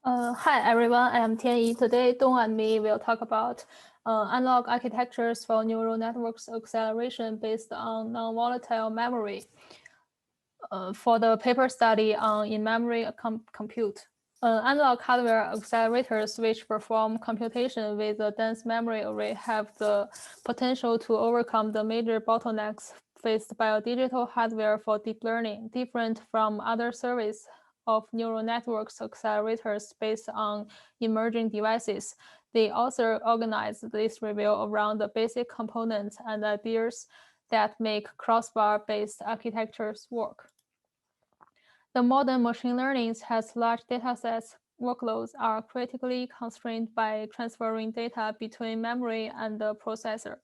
Hi everyone, I am Tianyi. Today, Dong and me will talk about analog architectures for neural networks acceleration based on non-volatile memory for the paper study on in-memory compute. Analog hardware accelerators which perform computation with a dense memory array have the potential to overcome the major bottlenecks faced by a digital hardware for deep learning, different from other services of neural networks accelerators based on emerging devices. The author organized this review around the basic components and ideas that make crossbar-based architectures work. The modern machine learning has large datasets. Workloads are critically constrained by transferring data between memory and the processor.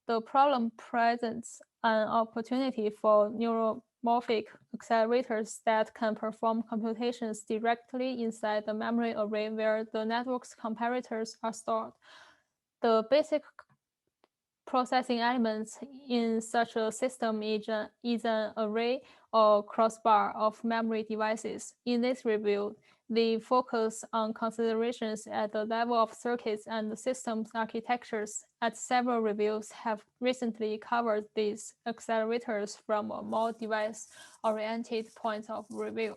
The problem presents an opportunity for neuromorphic accelerators that can perform computations directly inside the memory array where the network's comparators are stored. The basic processing elements in such a system is an array or crossbar of memory devices. In this review, they focus on considerations at the level of circuits and systems architectures, as several reviews have recently covered these accelerators from a more device-oriented point of view.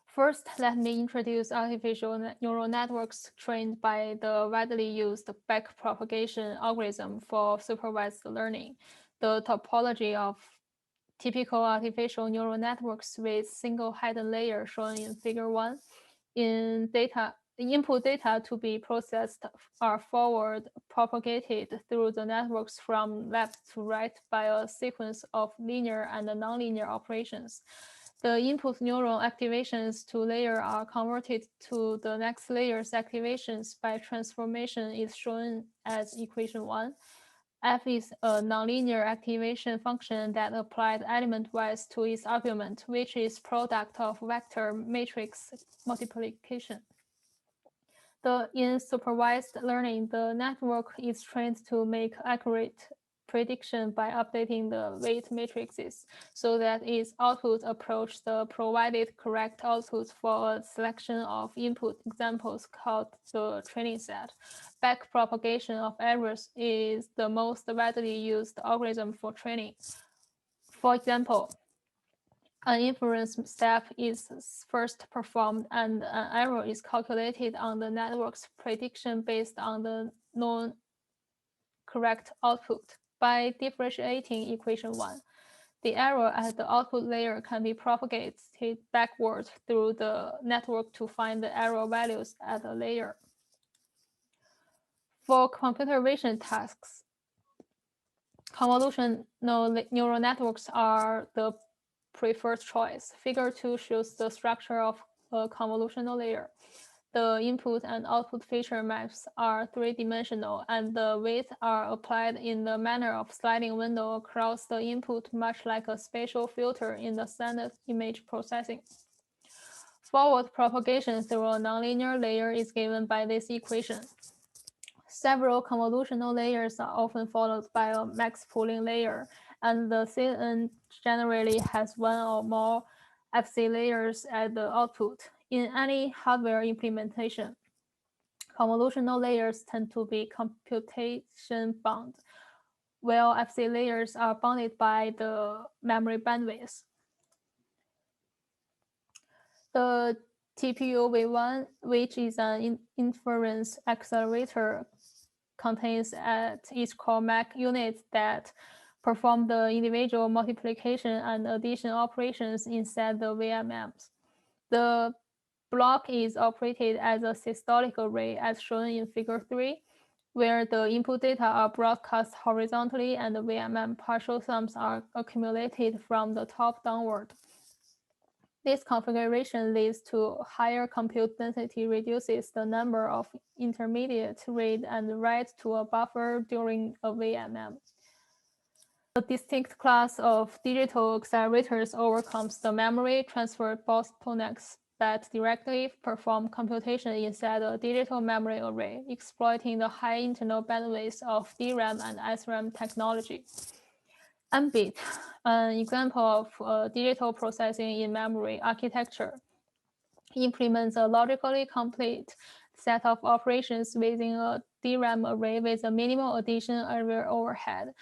First, let me introduce artificial neural networks trained by the widely used backpropagation algorithm for supervised learning. The topology of typical artificial neural networks with single hidden layer shown in Figure 1. The input data to be processed are forward propagated through the networks from left to right by a sequence of linear and nonlinear operations. The input neuron activations to layer are converted to the next layer's activations by transformation is shown as equation 1. F is a nonlinear activation function that applied element-wise to its argument, which is product of vector matrix multiplication. In supervised learning, the network is trained to make accurate prediction by updating the weight matrices so that its output approach the provided correct output for a selection of input examples called the training set. Backpropagation of errors is the most widely used algorithm for training. For example, an inference step is first performed and an error is calculated on the network's prediction based on the known correct output. By differentiating equation 1, the error at the output layer can be propagated backward through the network to find the error values at the layer. For computer vision tasks, convolutional neural networks are the preferred choice. Figure 2 shows the structure of a convolutional layer. The input and output feature maps are three-dimensional, and the weights are applied in the manner of sliding window across the input, much like a spatial filter in the standard image processing. Forward propagation through a nonlinear layer is given by this equation. Several convolutional layers are often followed by a max pooling layer, and the CNN generally has one or more FC layers at the output. In any hardware implementation, convolutional layers tend to be computation bound, while FC layers are bounded by the memory bandwidth. The TPU-V1, which is an inference accelerator, contains at its core MAC units that perform the individual multiplication and addition operations inside the VMMs. The block is operated as a systolic array as shown in Figure 3, where the input data are broadcast horizontally and the VMM partial sums are accumulated from the top downward. This configuration leads to higher compute density, reduces the number of intermediate read and write to a buffer during a VMM. A distinct class of digital accelerators overcomes the memory transfer bottlenecks that directly perform computation inside a digital memory array, exploiting the high internal bandwidth of DRAM and SRAM technology. Mbit, an example of digital processing in memory architecture, implements a logically complete set of operations within a DRAM array with a minimal addition area overhead.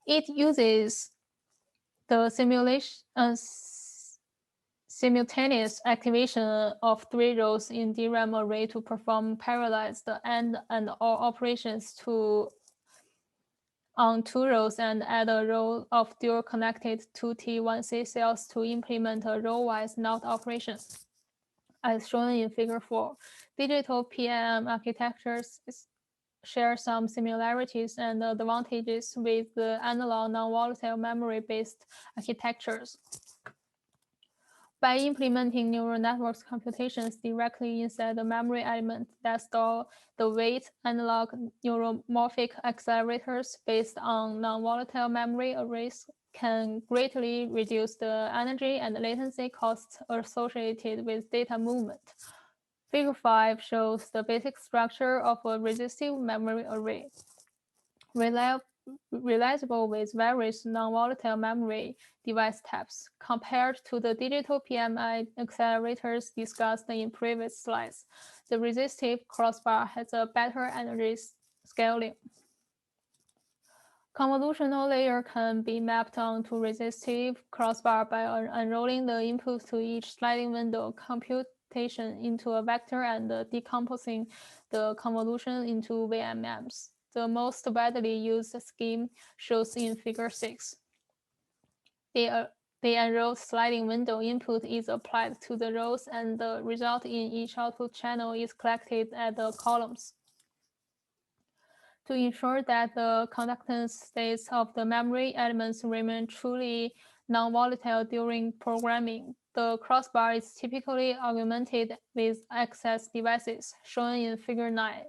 It uses the simultaneous activation of 3 rows in DRAM array to perform parallelized AND and OR operations on 2 rows and add a row of dual connected 2T1C cells to implement a row-wise NOT operation. As shown in figure 4, digital PAM architectures share some similarities and advantages with the analog non-volatile memory-based architectures. By implementing neural networks computations directly inside the memory element that store the weight analog neuromorphic accelerators based on non-volatile memory arrays can greatly reduce the energy and latency costs associated with data movement. Figure 5 shows the basic structure of a resistive memory array. Realizable with various non-volatile memory device types, compared to the digital PMI accelerators discussed in previous slides. The resistive crossbar has a better energy scaling. Convolutional layer can be mapped onto resistive crossbar by unrolling the input to each sliding window computation into a vector and decomposing the convolution into VMMs. The most widely used scheme shows in figure 6. The unrolled sliding window input is applied to the rows and the result in each output channel is collected at the columns. To ensure that the conductance states of the memory elements remain truly non-volatile during programming, the crossbar is typically augmented with access devices, shown in figure 9.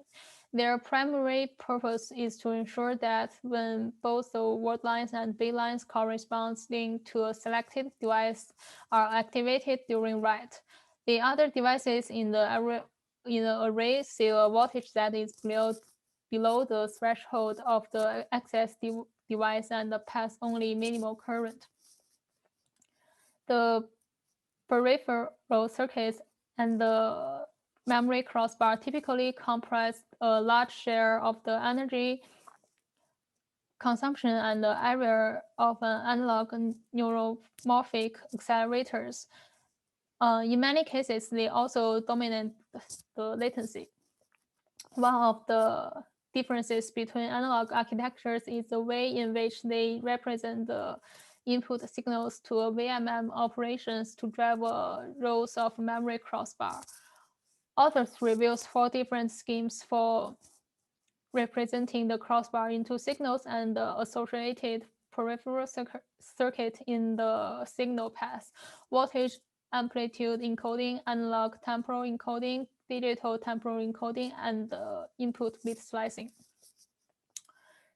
Their primary purpose is to ensure that when both the word lines and bit lines corresponding to a selected device are activated during write, the other devices in the array see a voltage that is below the threshold of the access device and pass only minimal current. The peripheral circuits and the memory crossbar typically comprise a large share of the energy consumption and the area of an analog neuromorphic accelerators. In many cases, they also dominate the latency. One of the differences between analog architectures is the way in which they represent the input signals to a VMM operations to drive rows of memory crossbar. Authors reveals 4 different schemes for representing the crossbar into signals and the associated peripheral circuit in the signal path: voltage amplitude encoding, analog temporal encoding, digital temporal encoding, and input bit slicing.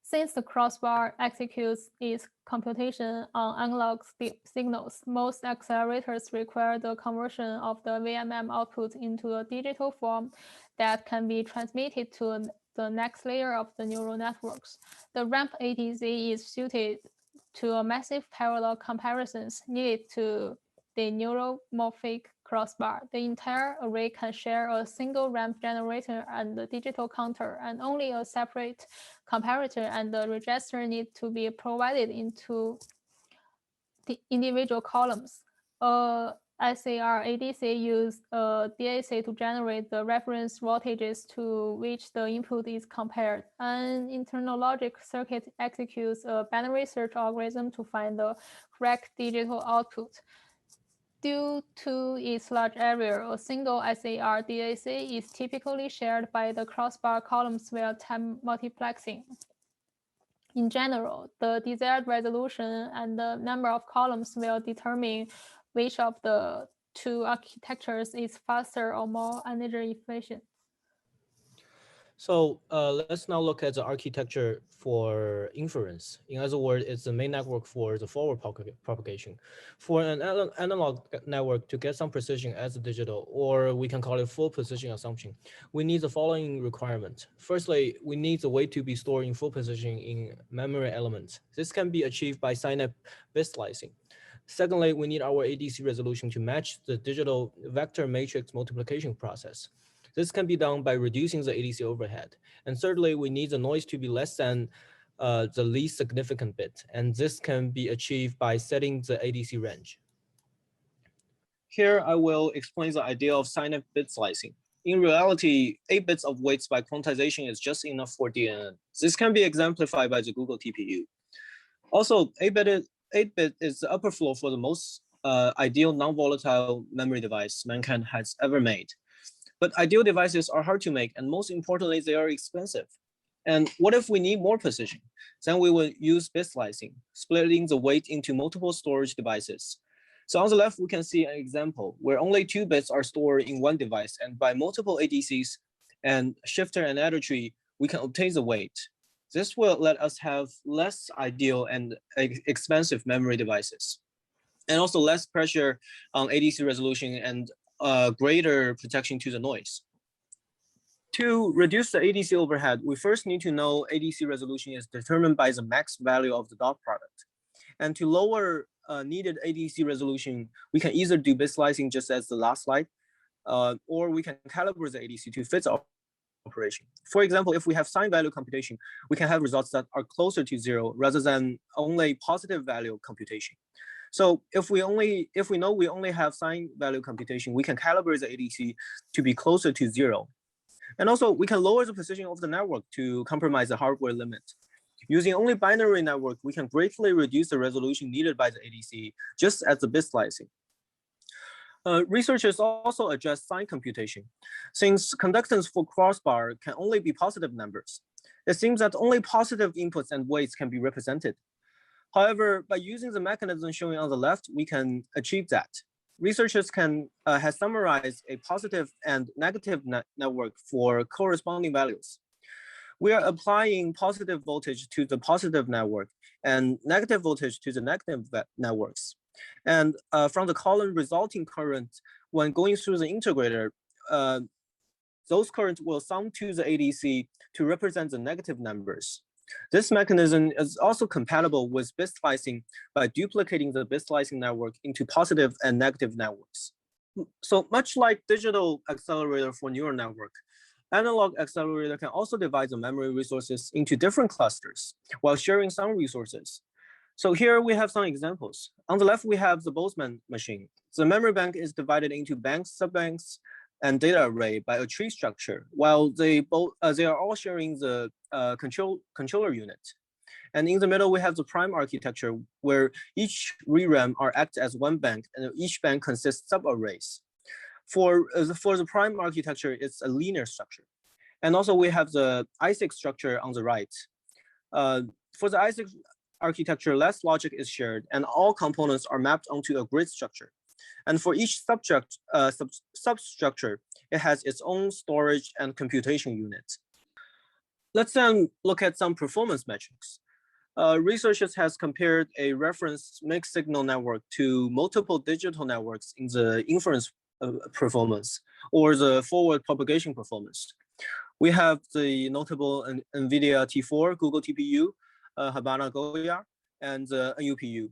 Since the crossbar executes its computation on analog signals, most accelerators require the conversion of the VMM output into a digital form that can be transmitted to the next layer of the neural networks. The ramp ATZ is suited to a massive parallel comparisons needed to the neuromorphic crossbar. The entire array can share a single ramp generator and the digital counter, and only a separate comparator and the register need to be provided into the individual columns. SAR ADC use DAC to generate the reference voltages to which the input is compared. An internal logic circuit executes a binary search algorithm to find the correct digital output. Due to its large area, a single SAR DAC is typically shared by the crossbar columns via time multiplexing. In general, the desired resolution and the number of columns will determine which of the 2 architectures is faster or more energy efficient. So let's now look at the architecture for inference. In other words, it's the main network for the forward propagation. For an analog network to get some precision as a digital, or we can call it full precision assumption, we need the following requirement. Firstly, we need the weight to be stored in full precision in memory elements. This can be achieved by synapse bit slicing. Secondly, we need our ADC resolution to match the digital vector matrix multiplication process. This can be done by reducing the ADC overhead. And thirdly, we need the noise to be less than the least significant bit. And this can be achieved by setting the ADC range. Here, I will explain the idea of synapse bit slicing. In reality, 8 bits of weights by quantization is just enough for DNN. This can be exemplified by the Google TPU. Also, 8-bit is the upper floor for the most ideal non-volatile memory device mankind has ever made. But ideal devices are hard to make, and most importantly, they are expensive. And what if we need more precision? Then we will use bit slicing, splitting the weight into multiple storage devices. So on the left, we can see an example where only 2 bits are stored in one device, and by multiple ADCs and shifter and adder tree, we can obtain the weight. This will let us have less ideal and expensive memory devices, and also less pressure on ADC resolution and greater protection to the noise. To reduce the ADC overhead, we first need to know ADC resolution is determined by the max value of the dot product. And to lower needed ADC resolution, we can either do bit slicing just as the last slide, or we can calibrate the ADC to fit the operation. For example, if we have sign value computation, we can have results that are closer to 0 rather than only positive value computation. So if we know we only have sign value computation, we can calibrate the ADC to be closer to 0. And also, we can lower the precision of the network to compromise the hardware limit. Using only binary network, we can greatly reduce the resolution needed by the ADC, just as the bit slicing. Researchers also address sign computation. Since conductance for crossbar can only be positive numbers, it seems that only positive inputs and weights can be represented. However, by using the mechanism shown on the left, we can achieve that. Researchers have summarized a positive and negative network for corresponding values. We are applying positive voltage to the positive network and negative voltage to the negative networks. And from the column resulting current, when going through the integrator, those currents will sum to the ADC to represent the negative numbers. This mechanism is also compatible with bit slicing by duplicating the bit slicing network into positive and negative networks. So much like digital accelerator for neural network, analog accelerator can also divide the memory resources into different clusters while sharing some resources. So here we have some examples. On the left, we have the Boltzmann machine. The memory bank is divided into banks, subbanks, and data array by a tree structure, while they are all sharing the controller unit. And in the middle, we have the prime architecture, where each ReRAM are act as one bank, and each bank consists subarrays. For the prime architecture, it's a linear structure. And also we have the ISIC structure on the right. For the ISIC architecture, less logic is shared, and all components are mapped onto a grid structure. And for each substructure, it has its own storage and computation unit. Let's then look at some performance metrics. Researchers has compared a reference mixed signal network to multiple digital networks in the inference performance or the forward propagation performance. We have the notable NVIDIA T4, Google TPU, Habana Goya, and NUPU.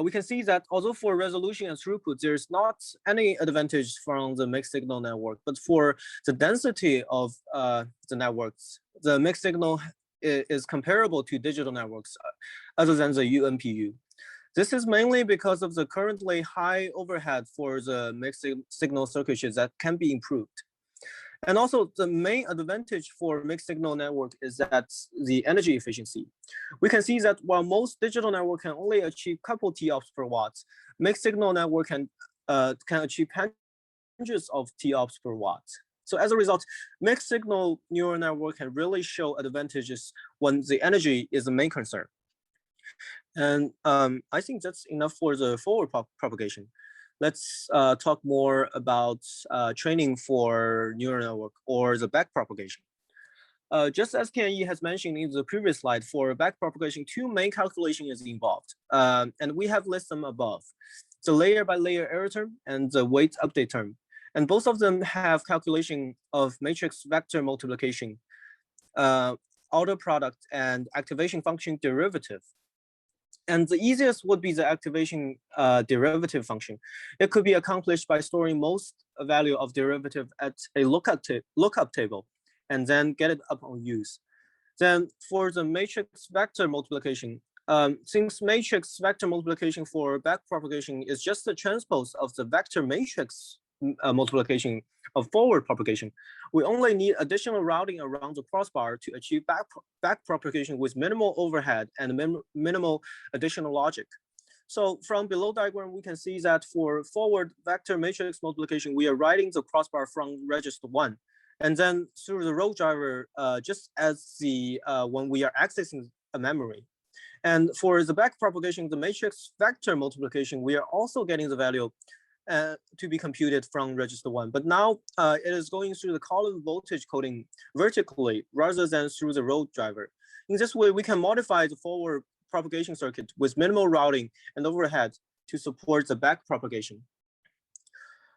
We can see that although for resolution and throughput, there's not any advantage from the mixed signal network, but for the density of the networks, the mixed signal is comparable to digital networks other than the UNPU. This is mainly because of the currently high overhead for the mixed signal circuitries that can be improved. And also the main advantage for mixed signal network is that the energy efficiency. We can see that while most digital network can only achieve couple TOPS per watt, mixed signal network can achieve hundreds of TOPS per watt. So as a result, mixed signal neural network can really show advantages when the energy is the main concern. And I think that's enough for the forward propagation. Let's talk more about training for neural network or the back propagation. Just as Tianyi has mentioned in the previous slide, for backpropagation, two main calculations is involved, and we have listed them above: the layer by layer error term and the weight update term. And both of them have calculation of matrix vector multiplication, order product, and activation function derivative. And the easiest would be the activation derivative function. It could be accomplished by storing most value of derivative at a lookup table, and then get it upon use. Then for the matrix vector multiplication, since matrix vector multiplication for backpropagation is just the transpose of the vector matrix multiplication of forward propagation, we only need additional routing around the crossbar to achieve backpropagation with minimal overhead and minimal additional logic. So from below diagram, we can see that for forward vector matrix multiplication, we are writing the crossbar from register 1, and then through the row driver, just as the when we are accessing a memory. And for the backpropagation, the matrix vector multiplication, we are also getting the value to be computed from register 1. But now it is going through the column voltage coding vertically rather than through the row driver. In this way, we can modify the forward propagation circuit with minimal routing and overhead to support the backpropagation.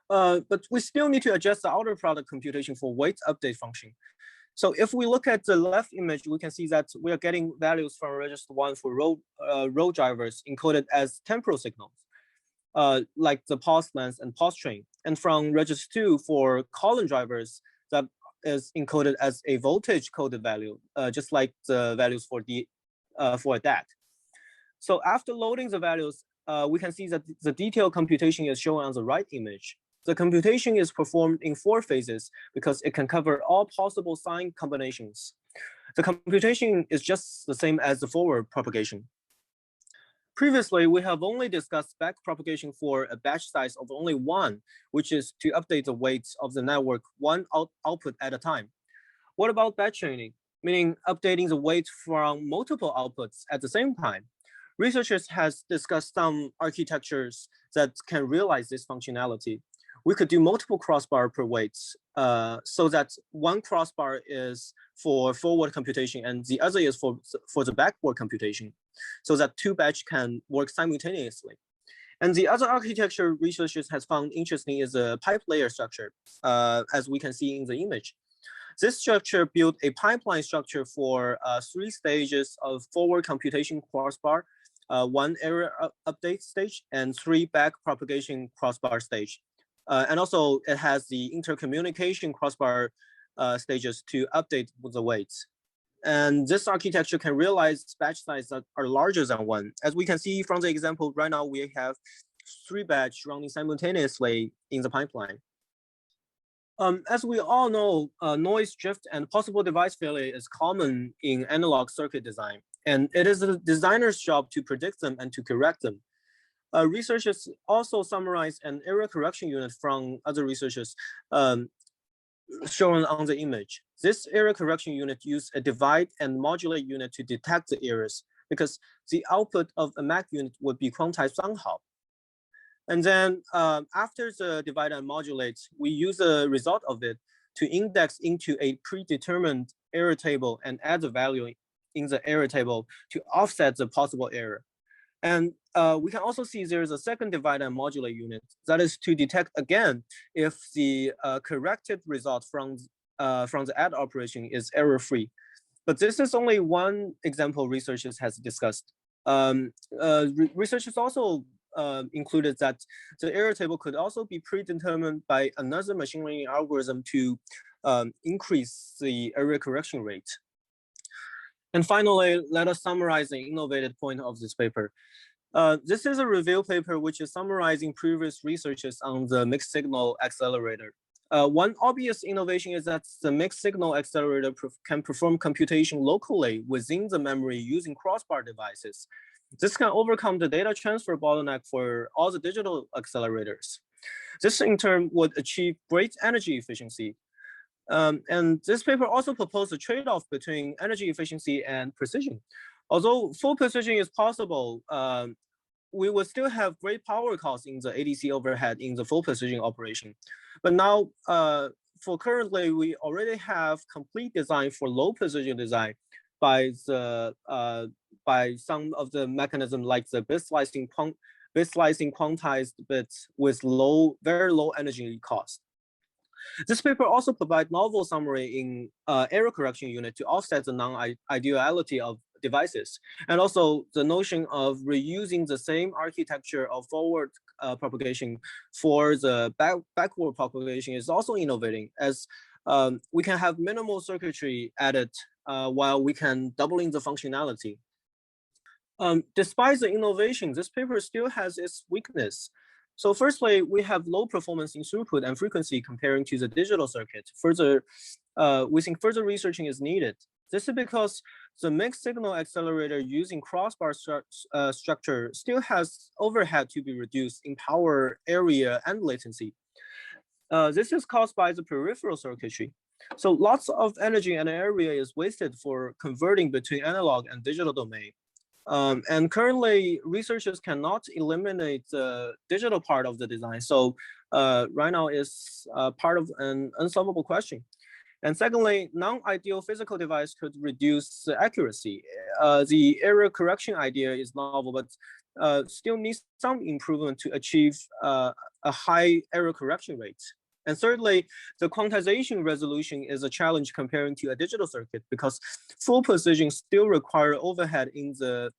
But we still need to adjust the outer product computation for weight update function. So if we look at the left image, we can see that we are getting values from register 1 for row drivers encoded as temporal signals, like the pulse length and pulse train. And from register 2 for column drivers, that is encoded as a voltage coded value, just like the values for a DAC. So after loading the values, we can see that the detailed computation is shown on the right image. The computation is performed in 4 phases because it can cover all possible sign combinations. The computation is just the same as the forward propagation. Previously, we have only discussed backpropagation for a batch size of only 1, which is to update the weights of the network one output at a time. What about batch training, meaning updating the weight from multiple outputs at the same time? Researchers has discussed some architectures that can realize this functionality. We could do multiple crossbar per weights, so that one crossbar is for forward computation and the other is for the backward computation, so that 2 batch can work simultaneously. And the other architecture researchers has found interesting is a pipe layer structure, as we can see in the image. This structure built a pipeline structure for 3 stages of forward computation crossbar, 1 error update stage, and 3 back propagation crossbar stage. And also it has the intercommunication crossbar stages to update the weights. And this architecture can realize batch sizes that are larger than 1. As we can see from the example, right now we have 3 batch running simultaneously in the pipeline. As we all know, noise drift and possible device failure is common in analog circuit design, and it is the designer's job to predict them and to correct them. Researchers also summarize an error correction unit from other researchers shown on the image. This error correction unit uses a divide and modulate unit to detect the errors, because the output of a MAC unit would be quantized somehow. And then after the divide and modulate, we use the result of it to index into a predetermined error table and add the value in the error table to offset the possible error. And we can also see there's a second divide and modulate unit that is to detect again if the corrected result from the add operation is error-free. But this is only one example researchers has discussed. Researchers also included that the error table could also be predetermined by another machine learning algorithm to increase the error correction rate. And finally, let us summarize the innovative point of this paper. This is a review paper which is summarizing previous researches on the mixed signal accelerator. One obvious innovation is that the mixed signal accelerator can perform computation locally within the memory using crossbar devices. This can overcome the data transfer bottleneck for all the digital accelerators. This in turn would achieve great energy efficiency. And this paper also proposed a trade-off between energy efficiency and precision. Although full precision is possible, we will still have great power costs in the ADC overhead in the full precision operation. But now for currently, we already have complete design for low precision design by some of the mechanism like the bit slicing quantized bits with very low energy cost. This paper also provides novel summary in error correction unit to offset the non-ideality of devices, and also the notion of reusing the same architecture of forward propagation for the backward propagation is also innovating, as we can have minimal circuitry added while we can doubling the functionality. Despite the innovation, this paper still has its weakness. So firstly, we have low performance in throughput and frequency comparing to the digital circuit. Further, we think further researching is needed. This is because the mixed signal accelerator using crossbar structure still has overhead to be reduced in power, area, and latency. This is caused by the peripheral circuitry. So lots of energy and area is wasted for converting between analog and digital domain. And currently, researchers cannot eliminate the digital part of the design. So right now is part of an unsolvable question. And secondly, non-ideal physical device could reduce the accuracy. The error correction idea is novel, but still needs some improvement to achieve a high error correction rate. And thirdly, the quantization resolution is a challenge comparing to a digital circuit because full precision still require overhead in the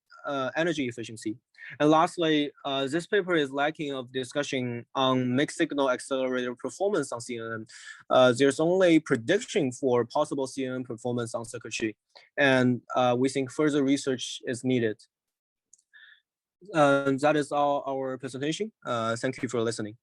energy efficiency. And lastly, this paper is lacking of discussion on mixed signal accelerator performance on CNN. There's only prediction for possible CNN performance on circuitry, and we think further research is needed. That is all our presentation. Thank you for listening.